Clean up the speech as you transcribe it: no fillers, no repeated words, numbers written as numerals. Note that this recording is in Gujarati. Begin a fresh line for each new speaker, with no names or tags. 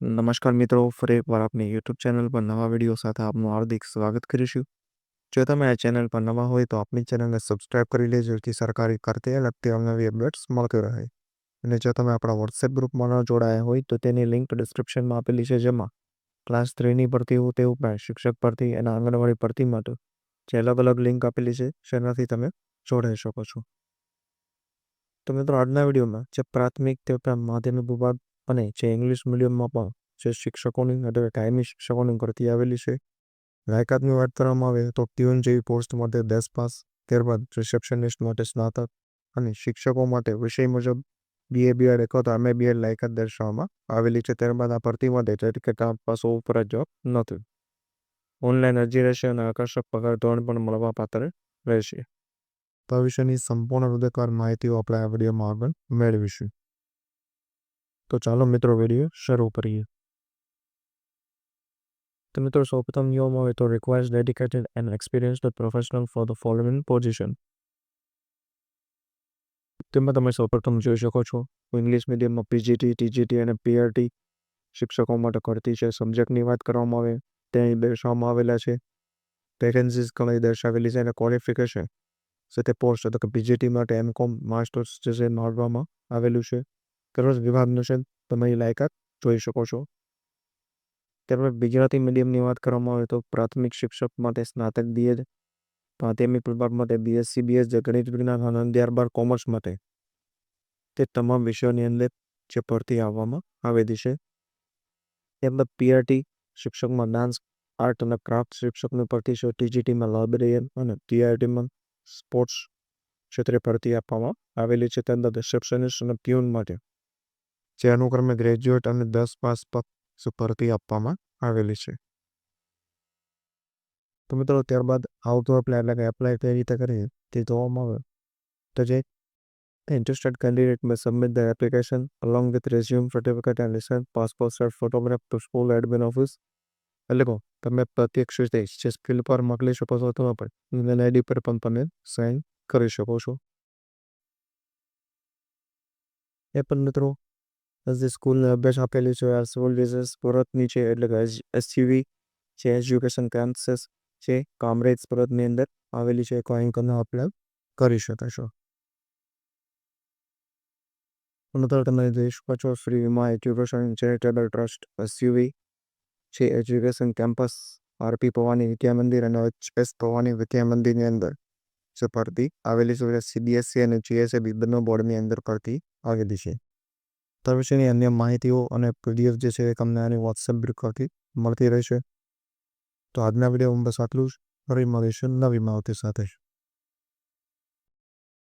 નમસ્કાર મિત્રો, ફરી એકવાર આપની યુટ્યુબ ચેનલ પર નવા વિડીયો સાથે આપનું હાર્દિક સ્વાગત કરીશું. જો તમે આ ચેનલ પર નવા હોય તો આપની ચેનલને સબસ્ક્રાઇબ કરી લેજો, જેથી સરકારી કરતે લગતી અવનવી અપડેટ્સ મળતી રહે. અને જો તમે આપણા વોટ્સએપ ગ્રુપમાં ન જોડાયા હોય તો તેની લિંક ડિસ્ક્રિપ્શનમાં આપેલી છે, જેમાં ક્લાસ 3ની ભરતી હોય તે ઉપરાંત શિક્ષક ભરતી અને આંગણવાડી ભરતી માટે જે અલગ અલગ લિંક આપેલી છે જેનાથી તમે જોડાઈ શકો છો. તો મિત્રો, આજના વિડીયોમાં જે પ્રાથમિક તે ઉપરાંત માધ્યમિક વિભાગ અને જે ઇંગ્લિશ મીડિયમમાં પણ જે શિક્ષકોની અથવા કાયમી શિક્ષકોની ભરતી આવેલી છે. લાયકાતની વાત કરવામાં આવે તો ટ્યુન જેવી પોસ્ટ માટે 10 પાસ, ત્યારબાદ રિસેપ્શનિસ્ટ માટે સ્નાતક અને શિક્ષકો માટે વિષય મુજબ BA BEd અથવા તો MA BEd લાયકાત દર્શાવવામાં આવેલી છે. ત્યારબાદ આ ભરતી માટે સર્ટિફિકેટ પાસ હોવું ફરજિયાત નથી. ઓનલાઈન અરજી રહેશે અને આકર્ષક પગાર ધોરણ પણ મળવા પાત્ર રહેશે. ભવિષ્યની સંપૂર્ણ વિગતવાર માહિતીઓ આપણે આ વિડીયોમાં આગળ મેળવીશું. તો ચાલો મિત્રો, વિડીયો શરૂ કરીએ. તો મિત્રો, સૌપ્રથમ નિયમ હોય તો requires dedicated and experienced professional for the following position. તેમાં તમે સૌપ્રથમ જોઈ શકો છો ઇંગ્લિશ મીડિયમમાં PGT, TGT અને PRT શિક્ષકો માટે ભરતી છે. સબ્જેક્ટની વાત કરવામાં આવે ત્યાં દર્શાવવામાં આવેલા છે. વેકેન્સીઝ ઘણી દર્શાવેલી છે અને ક્વોલિફિકેશન સાથે પોસ્ટ એટલે કે PGT માટે MCOM માસ્ટર્સ જે છે માગવામાં આવેલું છે. કરોડ વિભાગનું છે, તમે લાયકાત જોઈ શકો છો. ત્યારબાદ ગુજરાતી મીડિયમની વાત કરવામાં આવે તો પ્રાથમિક શિક્ષક માટે સ્નાતક BEd, માધ્યમિક વિભાગ માટે BSc BS જે ગણિત વિજ્ઞાન અને ત્યારબાદ કોમર્સ માટે તે તમામ વિષયોની અંદર જે ભરતી આવવામાં આવેલી છે. ત્યારબાદ PRT શિક્ષકમાં ડાન્સ, આર્ટ અને ક્રાફ્ટ શિક્ષકની ભરતી છે. TGTમાં લાઇબ્રેરિયન અને PRTમાં સ્પોર્ટ્સ ક્ષેત્રે ભરતી આપવામાં આવેલી છે. ત્યારબાદ રિસેપ્શનિસ્ટ અને પ્યુન માટે જે અનુક્રમે ગ્રેજ્યુએટ અને 10 પાસ પર ભરતી આપવામાં આવેલી છે. તો મિત્રો, ત્યારબાદ આઉટ અપ્લાય એટલે કે એપ્લાય કઈ રીતે કરીએ તે જોવામાં આવે તો જે interested candidate may submit their application along with resume, certificate and recent passport size photograph to school admin office. એટલે કહો તમે પ્રત્યક્ષ રીતે જે સ્કિલ પર મોકલી શકો છો અથવા પણ ઈમેલ ID પર પણ તમે સાઇન કરી શકો છો. એ પણ મિત્રો, જે સ્કૂલને અભ્યાસ આપેલી છે આ સિવિલ ડિઝાઇન્સ સુરતની છે, એટલે કે SUV જે એજ્યુકેશન કેમ્પસીસ છે કામરેજ સુરતની અંદર આવેલી છે. કોઈ કરીને અપ્લાય કરી શકો છો. મિત્રો, તમે જોઈ શકો છો શ્રી વિમા એજ્યુકેશન ચેરિટેબલ ટ્રસ્ટ SUV છે education campus RP Bhavani Vidya Mandir અને HS ભવાની વિદ્યા મંદિરની અંદર જે ભરતી આવેલી છે. CBSE અને GSA બંને બોર્ડની અંદર ભરતી આવેલી છે. તો વિશેની અન્ય માહિતીઓ અને PDF જે છે એ તમને આની વોટ્સએપ ગ્રુપથી મળતી રહેશે. તો આજના વિડીયોમાં બસ આટલું જ. ફરી મળીશું નવી માહિતી સાથે.